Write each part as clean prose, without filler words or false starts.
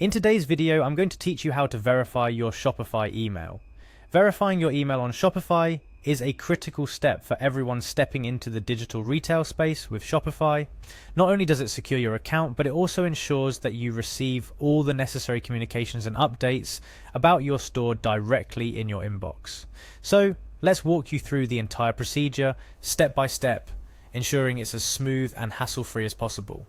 In today's video, I'm going to teach you how to verify your Shopify email. Verifying your email on Shopify is a critical step for everyone stepping into the digital retail space with Shopify. Not only does it secure your account, but it also ensures that you receive all the necessary communications and updates about your store directly in your inbox. So let's walk you through the entire procedure, step by step, ensuring it's as smooth and hassle-free as possible.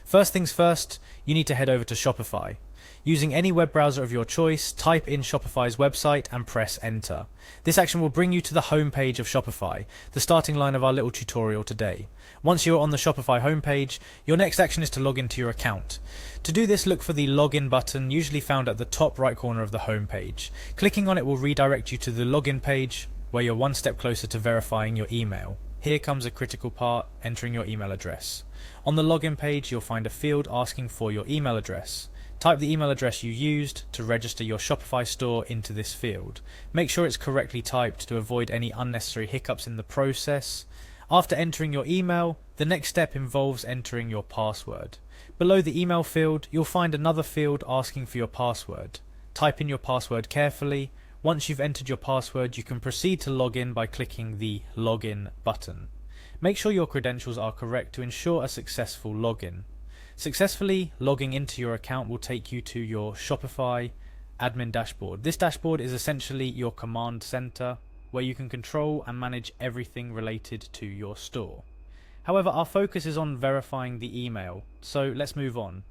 First things first, you need to head over to Shopify. Using any web browser of your choice, type in Shopify's website and press enter. This action will bring you to the home page of Shopify, the starting line of our little tutorial today. Once you're on the Shopify homepage, your next action is to log into your account. To do this, look for the login button, usually found at the top right corner of the homepage. Clicking on it will redirect you to the login page, where you're one step closer to verifying your email. Here comes a critical part, entering your email address. On the login page, you'll find a field asking for your email address. Type the email address you used to register your Shopify store into this field. Make sure it's correctly typed to avoid any unnecessary hiccups in the process. After entering your email, the next step involves entering your password. Below the email field, you'll find another field asking for your password. Type in your password carefully. Once you've entered your password, you can proceed to log in by clicking the login button. Make sure your credentials are correct to ensure a successful login. Successfully logging into your account will take you to your Shopify admin dashboard. This dashboard is essentially your command center where you can control and manage everything related to your store. However, our focus is on verifying the email, so let's move on.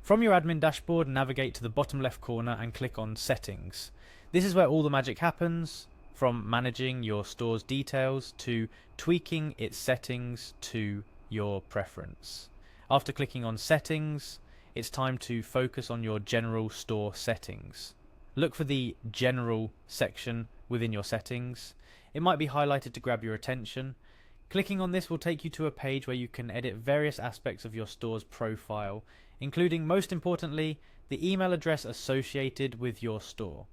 From your admin dashboard, navigate to the bottom left corner and click on Settings. This is where all the magic happens, from managing your store's details to tweaking its settings to your preference. After clicking on Settings, it's time to focus on your general store settings. Look for the General section within your settings. It might be highlighted to grab your attention. Clicking on this will take you to a page where you can edit various aspects of your store's profile, including, most importantly, the email address associated with your store.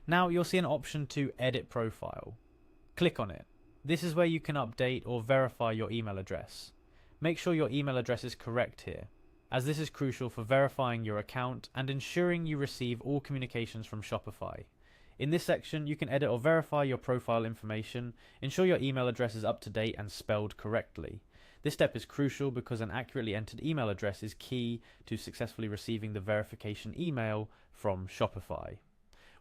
Now you'll see an option to Edit Profile. Click on it. This is where you can update or verify your email address. Make sure your email address is correct here, as this is crucial for verifying your account and ensuring you receive all communications from Shopify. In this section, you can edit or verify your profile information, ensure your email address is up to date and spelled correctly. This step is crucial because an accurately entered email address is key to successfully receiving the verification email from Shopify.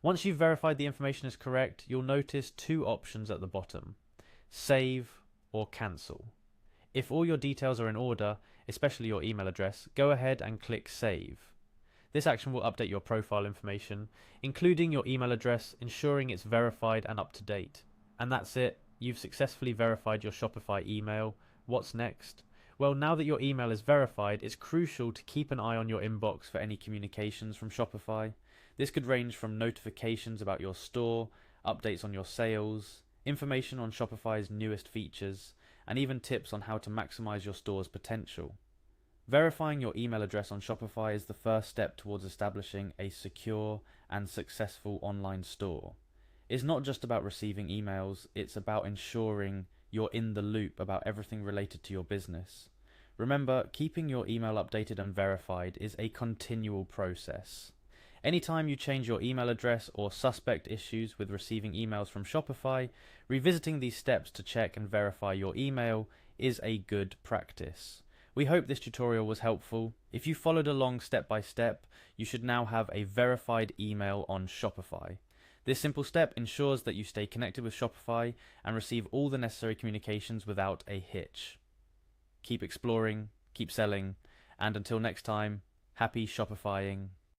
Once you've verified the information is correct, you'll notice two options at the bottom: Save or Cancel. If all your details are in order, especially your email address, go ahead and click Save. This action will update your profile information, including your email address, ensuring it's verified and up to date. And that's it. You've successfully verified your Shopify email. What's next? Well, now that your email is verified, it's crucial to keep an eye on your inbox for any communications from Shopify. This could range from notifications about your store, updates on your sales, information on Shopify's newest features, and even tips on how to maximize your store's potential. Verifying your email address on Shopify is the first step towards establishing a secure and successful online store. It's not just about receiving emails, it's about ensuring you're in the loop about everything related to your business. Remember, keeping your email updated and verified is a continual process. Anytime you change your email address or suspect issues with receiving emails from Shopify, revisiting these steps to check and verify your email is a good practice. We hope this tutorial was helpful. If you followed along step by step, you should now have a verified email on Shopify. This simple step ensures that you stay connected with Shopify and receive all the necessary communications without a hitch. Keep exploring, keep selling, and until next time, happy Shopifying.